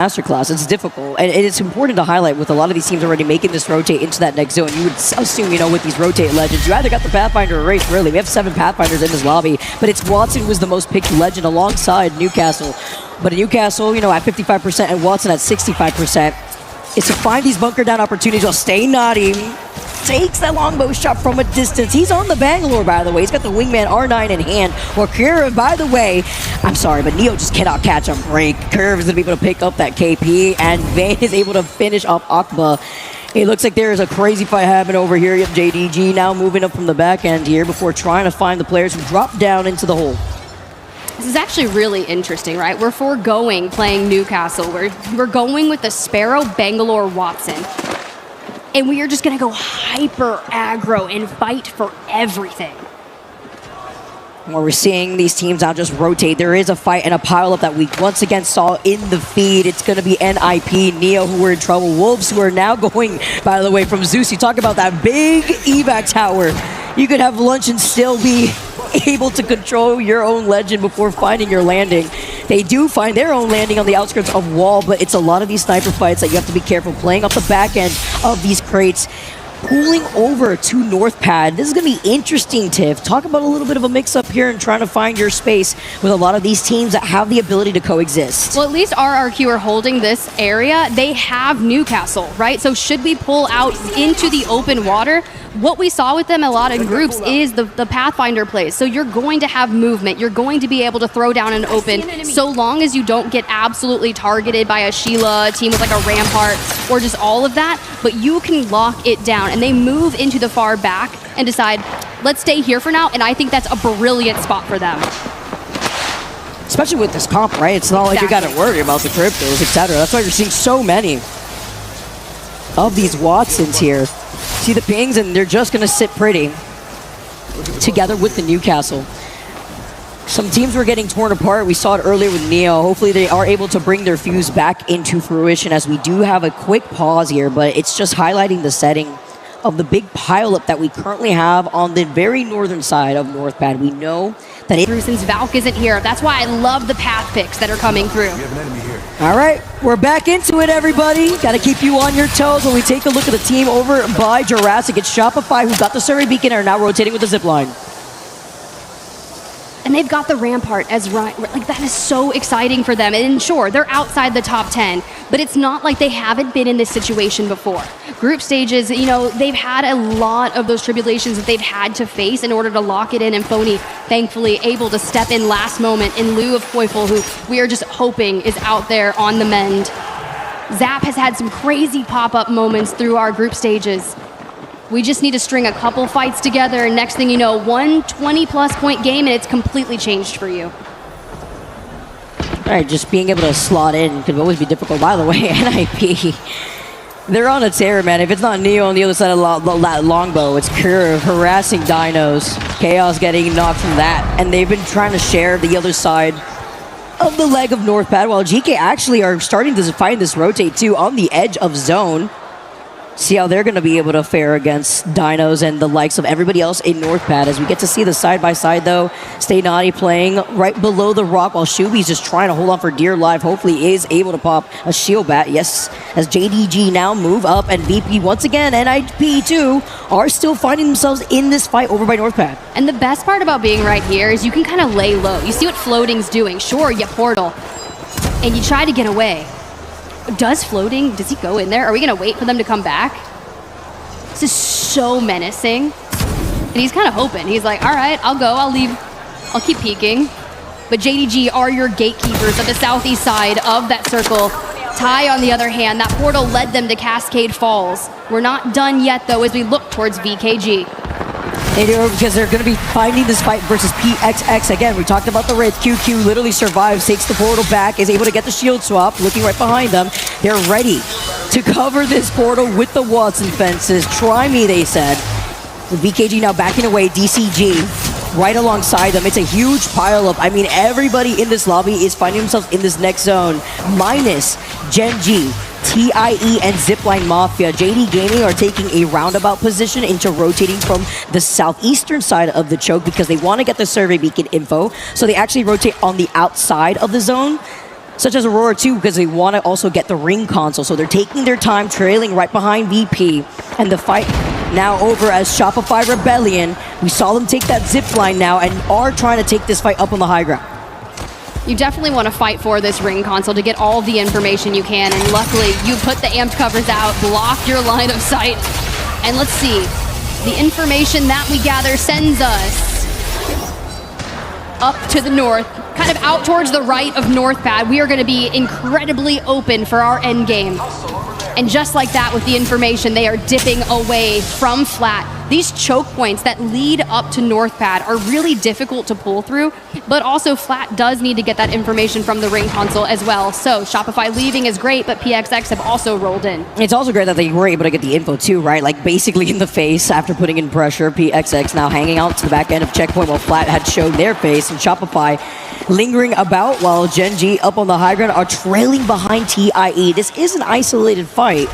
masterclass. It's difficult, and it's important to highlight with a lot of these teams already making this rotate into that next zone. You would assume, with these rotate legends, you either got the Pathfinder or Wraith, really. We have 7 Pathfinders in this lobby, but it's Watson was the most picked legend alongside Newcastle. But Newcastle, at 55% and Watson at 65%, is to find these bunker down opportunities while staying naughty. Takes that longbow shot from a distance. He's on the Bangalore, by the way. He's got the wingman R9 in hand. Well, Curve, by the way, I'm sorry, but Neo just cannot catch a break. Curve is going to be able to pick up that KP, and Vayne is able to finish off Akba. It looks like there is a crazy fight happening over here. You have JDG now moving up from the back end here before trying to find the players who drop down into the hole. This is actually really interesting, right? We're foregoing playing Newcastle. We're going with the Sparrow, Bangalore, Watson. And we are just going to go hyper aggro and fight for everything. Where we're seeing these teams now just rotate. There is a fight and a pileup that we once again saw in the feed. It's going to be NIP, Neo, who are in trouble. Wolves, who are now going, by the way, from Zeus. You talk about that big evac tower. You could have lunch and still be able to control your own legend before finding your landing. They do find their own landing on the outskirts of Wall, but it's a lot of these sniper fights that you have to be careful playing off the back end of these crates. Pulling over to North Pad. This is going to be interesting, Tiff. Talk about a little bit of a mix-up here and trying to find your space with a lot of these teams that have the ability to coexist. Well, at least RRQ are holding this area. They have Newcastle, right? So should we pull out into the open water, what we saw with them a lot in groups is the Pathfinder plays. So you're going to have movement. You're going to be able to throw down an open so long as you don't get absolutely targeted by a Sheila, a team with like a Rampart, or just all of that. But you can lock it down. And they move into the far back and decide, let's stay here for now. And I think that's a brilliant spot for them. Especially with this comp, right? It's not like you got to worry about the cryptos, etc. That's why you're seeing so many of these Watsons here. See the pings, and they're just going to sit pretty together with the Newcastle. Some teams were getting torn apart. We saw it earlier with Neo. Hopefully they are able to bring their fuse back into fruition as we do have a quick pause here, but it's just highlighting the setting of the big pileup that we currently have on the very northern side of North Pad. We know that since Valk isn't here, that's why I love the path picks that are coming through. We have an enemy here. All right, we're back into it, everybody. Got to keep you on your toes when we take a look at the team over by Jurassic. It's Shopify, who got the survey beacon, and are now rotating with the zipline. And they've got the Rampart as right. Like, that is so exciting for them. And sure, they're outside the top 10, but it's not like they haven't been in this situation before. Group stages, they've had a lot of those tribulations that they've had to face in order to lock it in. And Phony, thankfully, able to step in last moment in lieu of Koifel, who we are just hoping is out there on the mend. Zap has had some crazy pop-up moments through our group stages. We just need to string a couple fights together, and next thing you know, one 20-plus point game, and it's completely changed for you. All right, just being able to slot in could always be difficult. By the way, NIP, they're on a tear, man. If it's not Neo on the other side of that longbow, it's Curve harassing Dinos. Chaos getting knocked from that, and they've been trying to share the other side of the leg of North Pad, while GK actually are starting to find this rotate, too, on the edge of zone. See how they're going to be able to fare against Dinos and the likes of everybody else in North Pad. As we get to see the side-by-side, though, Stay Naughty playing right below the rock while Shubi's just trying to hold on for dear life. Hopefully is able to pop a shield bat. Yes, as JDG now move up, and VP once again, NIP too, are still finding themselves in this fight over by North Pad. And the best part about being right here is you can kind of lay low. You see what Floating's doing. Sure, you portal, and you try to get away. Does Floating, does he go in there? Are we going to wait for them to come back? This is so menacing. And he's kind of hoping. He's like, all right, I'll go. I'll leave. I'll keep peeking. But JDG are your gatekeepers at the southeast side of that circle. Ty, on the other hand, that portal led them to Cascade Falls. We're not done yet, though, as we look towards VKG. They do, because they're going to be finding this fight versus PXX. Again, we talked about the Wraith. QQ literally survives, takes the portal back, is able to get the shield swap, looking right behind them. They're ready to cover this portal with the Watson fences. Try me, they said. With VKG now backing away, DCG right alongside them. It's a huge pileup. I mean, everybody in this lobby is finding themselves in this next zone, minus Gen G, TIE, and Zipline Mafia. JD Gaming are taking a roundabout position into rotating from the southeastern side of the choke because they want to get the survey beacon info. So they actually rotate on the outside of the zone. such as Aurora too, because they want to also get the ring console. So they're taking their time, trailing right behind VP. And the fight now over as Shopify Rebellion. We saw them take that zip line now and are trying to take this fight up on the high ground. You definitely want to fight for this ring console to get all the information you can, and luckily you put the amped covers out, blocked your line of sight, and let's see. The information that we gather sends us up to the north, kind of out towards the right of North Pad. We are going to be incredibly open for our end game. And just like that, with the information, they are dipping away from flat. These choke points that lead up to North Pad are really difficult to pull through, but also flat does need to get that information from the ring console as well. So Shopify leaving is great, but PXX have also rolled in. It's also great that they were able to get the info too, right? Like basically in the face after putting in pressure. PXX now hanging out to the back end of checkpoint while flat had showed their face, and Shopify lingering about while Gen G up on the high ground are trailing behind TIE. This is an isolated fight.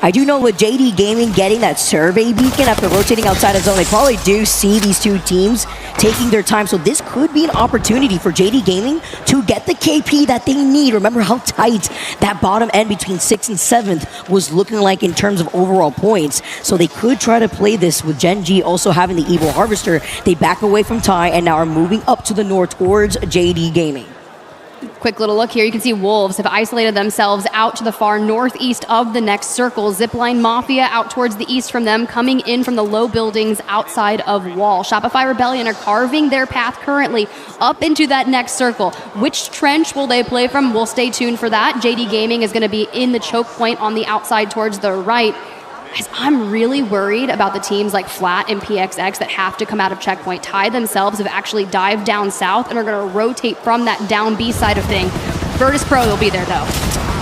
I do know with JD Gaming getting that survey beacon after rotating outside of zone, they probably do see these two teams taking their time. So this could be an opportunity for JD Gaming to get the KP that they need. Remember how tight that bottom end between 6th and 7th was looking like in terms of overall points. So they could try to play this with Gen G also having the Evil Harvester. They back away from Ty and now are moving up to the north towards JD Gaming. Quick little look here. You can see Wolves have isolated themselves out to the far northeast of the next circle. Zipline Mafia out towards the east from them, coming in from the low buildings outside of Wall. Shopify Rebellion are carving their path currently up into that next circle. Which trench will they play from? We'll stay tuned for that. JD Gaming is going to be in the choke point on the outside towards the right. Guys, I'm really worried about the teams like Flat and PXX that have to come out of checkpoint. Ty themselves have actually dived down south and are going to rotate from that down B side of thing. Virtus Pro will be there though.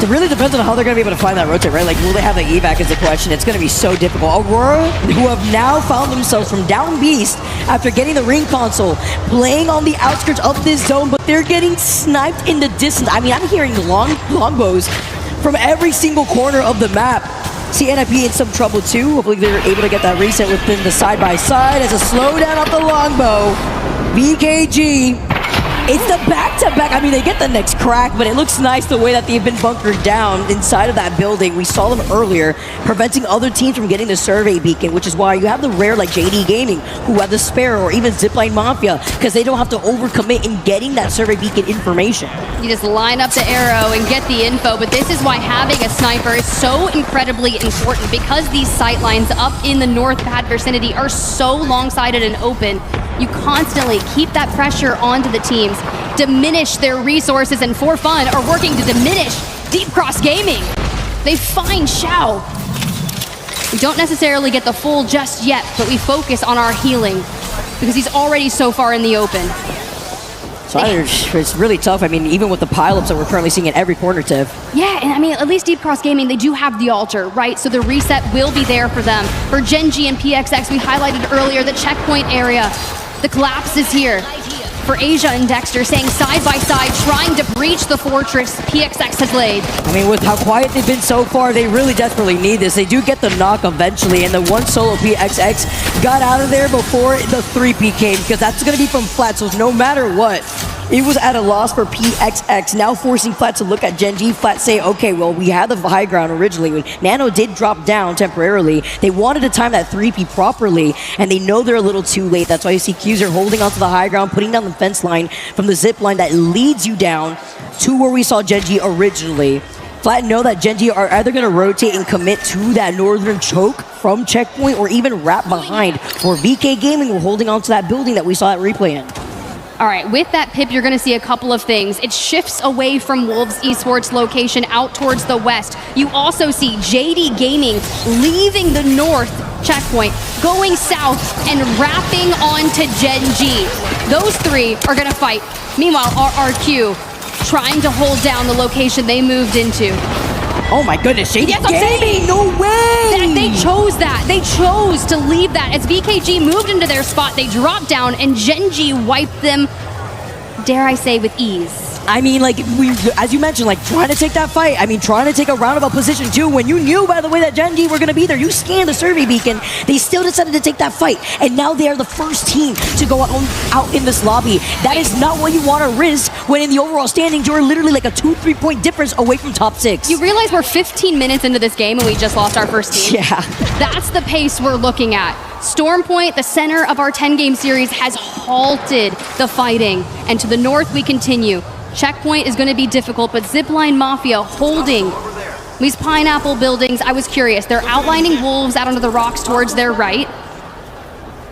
It really depends on how they're going to be able to find that rotate, right? Like, will they have the evac is the question. It's going to be so difficult. Aurora, who have now found themselves from down beast after getting the ring console, playing on the outskirts of this zone, but they're getting sniped in the distance. I mean, I'm hearing longbows from every single corner of the map. See NIP in some trouble too. Hopefully they're able to get that reset within the side-by-side as a slowdown off the longbow. BKG. It's the back-to-back. I mean, they get the next crack, but it looks nice the way that they've been bunkered down inside of that building. We saw them earlier, preventing other teams from getting the survey beacon, which is why you have the rare like JD Gaming, who have the Sparrow, or even Zipline Mafia, because they don't have to overcommit in getting that survey beacon information. You just line up the arrow and get the info, but this is why having a sniper is so incredibly important, because these sight lines up in the North Pad vicinity are so long-sighted and open. You constantly keep that pressure onto the teams, diminish their resources, and for fun are working to diminish Deep Cross Gaming. They find Xiao. We don't necessarily get the full just yet, but we focus on our healing because he's already so far in the open. So it's really tough. I mean, even with the pileups that we're currently seeing in every corner, Tiff. Yeah, and I mean, at least Deep Cross Gaming, they do have the altar, right? So the reset will be there for them. For Gen G and PXX, we highlighted earlier the checkpoint area. The collapse is here. For Asia and Dexter, saying side by side, trying to breach the fortress PXX has laid. I mean, with how quiet they've been so far, they really desperately need this. They do get the knock eventually, and the one solo PXX got out of there before the 3P came, because that's going to be from Flat, so no matter what, it was at a loss for PXX, now forcing Flat to look at Gen G. Flat say, okay, well, we had the high ground originally. When Nano did drop down temporarily, they wanted to time that 3P properly, and they know they're a little too late. That's why you see Qzer holding onto the high ground, putting down the fence line from the zip line that leads you down to where we saw Gen G originally. Flat know that Gen G are either going to rotate and commit to that northern choke from checkpoint or even wrap behind, or VK Gaming were holding onto that building that we saw at replay in. All right, with that pip, you're going to see a couple of things. It shifts away from Wolves Esports location out towards the west. You also see JD Gaming leaving the north checkpoint, going south and wrapping onto Gen G. Those three are going to fight. Meanwhile, RRQ trying to hold down the location they moved into. Oh my goodness, JD Yes, I'm Gaming, saying. no way! They chose that. They chose to leave that. As VKG moved into their spot, they dropped down and Gen G wiped them, dare I say, with ease. I mean, like, as you mentioned, like, trying to take that fight. I mean, trying to take a roundabout position, too. When you knew, by the way, that Gen G were going to be there, you scanned the survey beacon. They still decided to take that fight. And now they are the first team to go out in this lobby. That is not what you want to risk when in the overall standings, you're literally like a 2-3 point difference away from top 6. You realize we're 15 minutes into this game and we just lost our first team? Yeah. That's the pace we're looking at. Storm Point, the center of our 10-game series, has halted the fighting. And to the north, we continue. Checkpoint is going to be difficult, but Zipline Mafia holding these pineapple buildings. I was curious. They're outlining wolves out onto the rocks towards their right.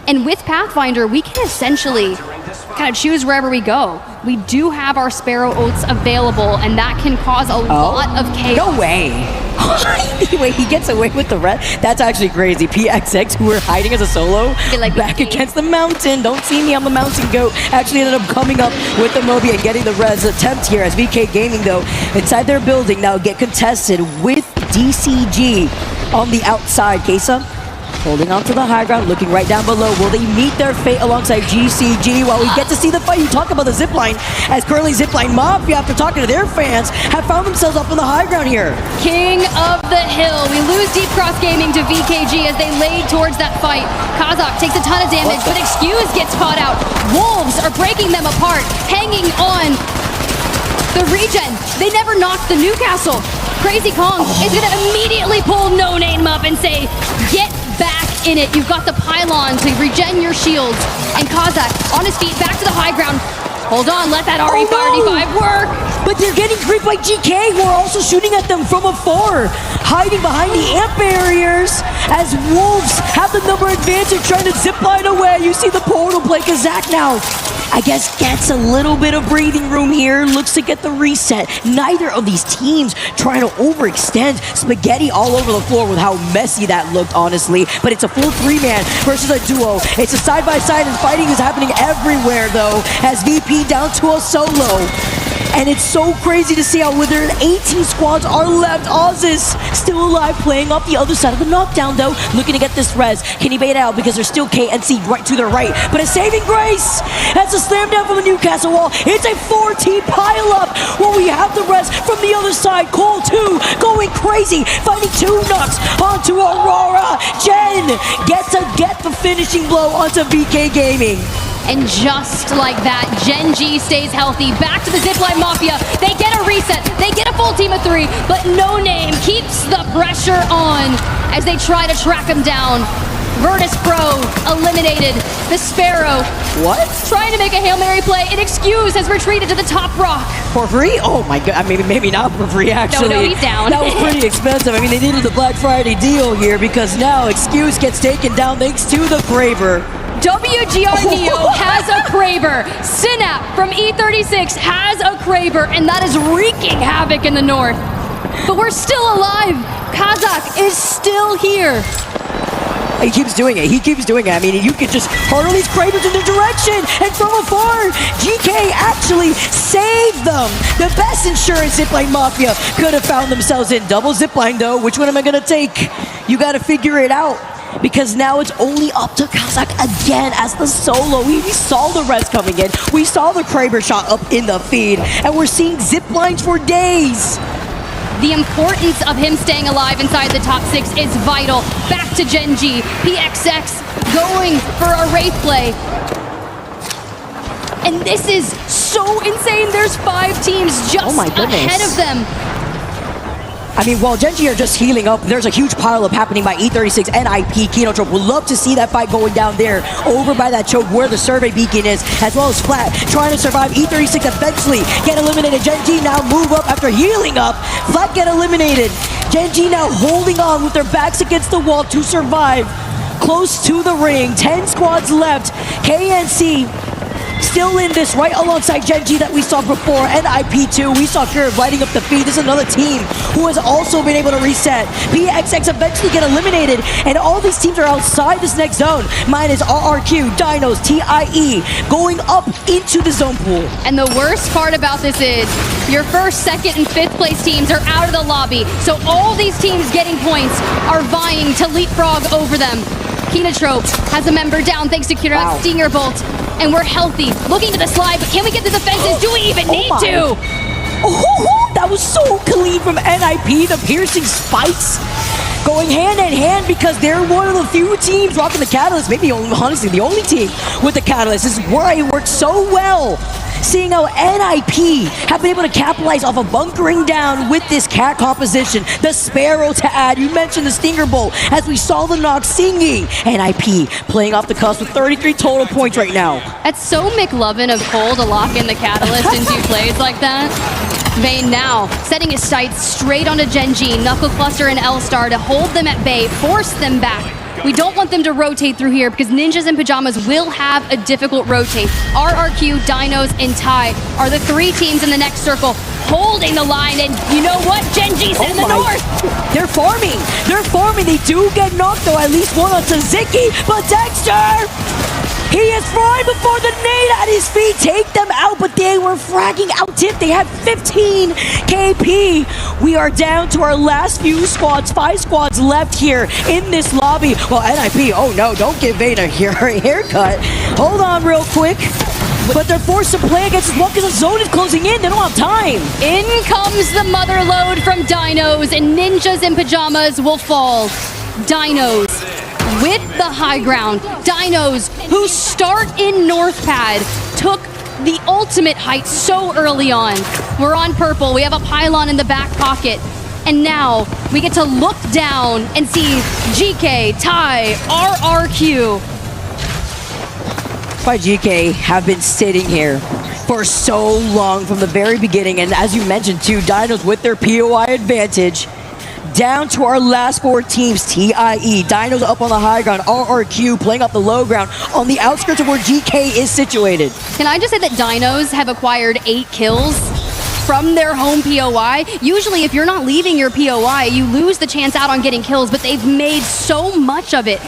And with Pathfinder, we can essentially kind of choose wherever we go. We do have our Sparrow Oaths available, and that can cause a lot of chaos. No way. Anyway, he gets away with the red. That's actually crazy. PXX, who were hiding as a solo, like back against the mountain. Don't see me, I'm the mountain goat. Actually ended up coming up with the Moby and getting the res attempt here as VK Gaming, though, inside their building now get contested with DCG on the outside. Kesa holding on to the high ground, looking right down below. Will they meet their fate alongside GCG while we get to see the fight? You talk about the zipline, as currently Zipline Mafia, after talking to their fans, have found themselves up on the high ground here. King of the Hill. We lose Deep Cross Gaming to VKG as they laid towards that fight. Kazakh takes a ton of damage, but Excuse gets caught out. Wolves are breaking them apart, hanging on the regen. They never knocked the Newcastle. Crazy Kong is going to immediately pull No Name up and say, get back in it. You've got the pylon to regen your shields. And Kazakh on his feet, back to the high ground. Hold on, let that RE5 work. But they're getting creeped by GK, who are also shooting at them from afar, hiding behind the amp barriers as Wolves have the number advantage, trying to zipline away. You see the portal play. Kazakh now, I guess, gets a little bit of breathing room here, looks to get the reset. Neither of these teams trying to overextend. Spaghetti all over the floor with how messy that looked, honestly. But it's a full 3-man versus a duo. It's a side-by-side, and fighting is happening everywhere, though, as VP down to a solo. And it's so crazy to see how within 18 squads are left. Oz's still alive, playing off the other side of the knockdown, though, looking to get this res. Can he bait out? Because there's still KNC right to their right. But a saving grace! That's a slam down from the Newcastle wall. It's a 4-team pile-up where we have the res from the other side. Cole, too, going crazy, finding 2 knocks onto Aurora. Jen gets to get the finishing blow onto VK Gaming. And just like that, Gen G stays healthy. Back to the Zipline Mafia. They get a reset. They get a full team of 3, but No Name keeps the pressure on as they try to track him down. Virtus Pro eliminated. The Sparrow. What? Trying to make a Hail Mary play. And Excuse has retreated to the top rock. For free? Oh my god. I mean, maybe not for free, actually. No, he's down. That was pretty expensive. I mean, they needed the Black Friday deal here because now Excuse gets taken down thanks to the Kraber. WGR Neo has a Kraber. Synap from E36 has a Kraber, and that is wreaking havoc in the north. But we're still alive. Kazakh is still here. He keeps doing it. He keeps doing it. I mean, you could just hurl these Kravers in their direction, and from afar, GK actually saved them. The best insurance Zipline Mafia could have found themselves in. Double zipline, though. Which one am I going to take? You got to figure it out. Because now it's only up to Kazakh again as the solo. We saw the res coming in. We saw the Kraber shot up in the feed. And we're seeing zip lines for days. The importance of him staying alive inside the top 6 is vital. Back to Gen G. PXX going for a Wraith play. And this is so insane. There's 5 teams just ahead of them. I mean, while Gen G are just healing up, there's a huge pile-up happening by E36 and IP. Kinotrope would love to see that fight going down there, over by that choke where the survey beacon is, as well as Flat trying to survive. E36 eventually get eliminated. Gen G now move up after healing up. Flat get eliminated. Gen G now holding on with their backs against the wall to survive. Close to the ring, 10 squads left. KNC still in this right alongside Gen G that we saw before, and IP2. We saw Curve lighting up the feed. This is another team who has also been able to reset. PXX eventually get eliminated, and all these teams are outside this next zone. Mine is RRQ, DINOS, TIE, going up into the zone pool. And the worst part about this is your first, second, and fifth place teams are out of the lobby. So all these teams getting points are vying to leapfrog over them. Kinotrope has a member down thanks to Kira Stinger Bolt. and we're healthy. Looking to the slide, but can we get the defenses? Do we even need to? Oh, that was so clean from NIP. The piercing spikes going hand in hand because they're one of the few teams rocking the Catalyst. Maybe honestly the only team with the Catalyst. This is why it worked so well. Seeing how NIP have been able to capitalize off of bunkering down with this cat composition. The Sparrow to add. You mentioned the Stinger Bolt as we saw the Nox singing. NIP playing off the cusp with 33 total points right now. That's so McLovin of Cole to lock in the Catalyst and do plays like that. Vayne now setting his sights straight onto Gen G, Knuckle Cluster and L-Star to hold them at bay, force them back. We don't want them to rotate through here because Ninjas in Pajamas will have a difficult rotate. RRQ, DINOS, and TIE are the three teams in the next circle holding the line, and you know what? Gen G's in the north. They're farming. They're farming. They do get knocked though. At least one on Taziki, but Dexter! He is fried before the nade at his feet. Take them out, but they were fragging out tip. They had 15 KP. We are down to our last few squads. 5 squads left here in this lobby. Well, NIP, oh no, don't give Vayne a haircut. Hold on real quick. But they're forced to play against as long as the zone is closing in. They don't have time. In comes the mother load from DINOS, and Ninjas in Pajamas will fall. DINOS with the high ground. DINOS, who start in North Pad, took the ultimate height so early on. We're on purple. We have a pylon in the back pocket. And now we get to look down and see GK, TIE, RRQ. By GK have been sitting here for so long from the very beginning. And as you mentioned too, DINOS with their POI advantage. Down to our last 4 teams, TIE, DINOS up on the high ground, RRQ playing up the low ground on the outskirts of where GK is situated. Can I just say that DINOS have acquired 8 kills from their home POI? Usually if you're not leaving your POI, you lose the chance out on getting kills, but they've made so much of it.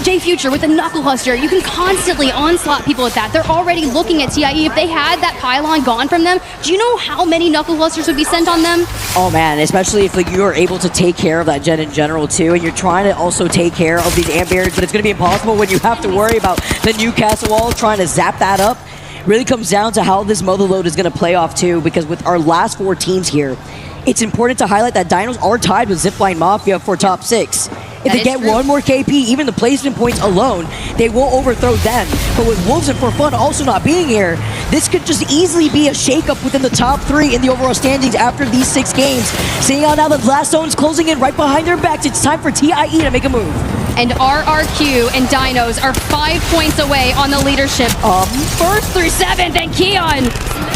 J Future with the Knuckle Cluster, you can constantly onslaught people with that. They're already looking at TIE. If they had that pylon gone from them, do you know how many Knuckle Clusters would be sent on them? Oh man, especially if you are able to take care of that gen in general too, and you're trying to also take care of these amp barriers, but it's going to be impossible when you have to worry about the Newcastle wall trying to zap that up. Really comes down to how this mother load is going to play off too, because with our last 4 teams here, it's important to highlight that DINOS are tied with Zipline Mafia for top 6. If they get one more KP, even the placement points alone, they will overthrow them. But with Wolves and For Fun also not being here, this could just easily be a shakeup within the top 3 in the overall standings after these 6 games. Seeing how now the last zone's closing in right behind their backs, it's time for TIE to make a move. And RRQ and DINOS are 5 points away on the leadership. 1st through 7th, and Keon,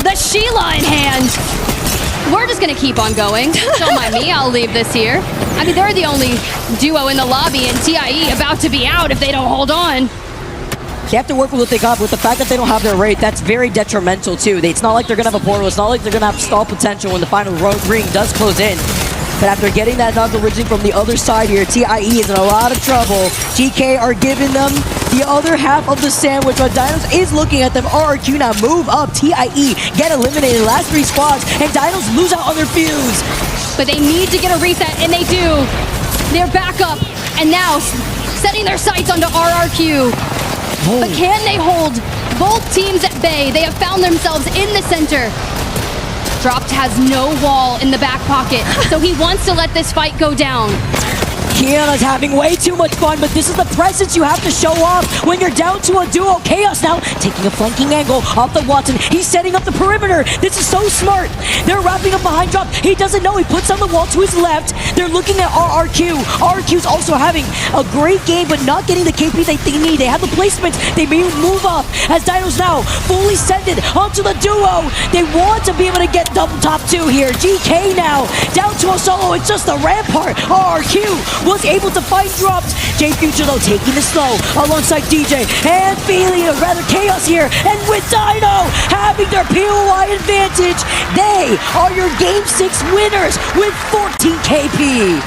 the Sheila in hand. We're just gonna keep on going. Don't mind me, I'll leave this here. I mean, they're the only duo in the lobby, and TIE about to be out if they don't hold on. They have to work with what they got, but with the fact that they don't have their rate, that's very detrimental too. It's not like they're gonna have a portal, it's not like they're gonna have stall potential when the final ring does close in. But after getting that knock origin from the other side here, TIE is in a lot of trouble. GK are giving them the other half of the sandwich, but DINOS is looking at them. RRQ now move up. TIE get eliminated last 3 spots, and DINOS lose out on their fuse. But they need to get a reset, and they do. They're back up, and now setting their sights onto RRQ. Oh. But can they hold both teams at bay? They have found themselves in the center. Dropped has no wall in the back pocket, so he wants to let this fight go down. Kiana's having way too much fun, but this is the presence you have to show off when you're down to a duo. Chaos now taking a flanking angle off the Watson. He's setting up the perimeter. This is so smart. They're wrapping up behind drop. He doesn't know. He puts on the wall to his left. They're looking at RRQ. RRQ's also having a great game, but not getting the KP they need. They have the placement. They may move up as DINOS now fully send it onto the duo. They want to be able to get double top 2 here. GK now down to a solo. It's just the Rampart. RRQ was able to find drops. J Future though taking the slow alongside DJ and feeling a rather chaos here. And with Dino having their POI advantage, they are your Game 6 winners with 14 KP.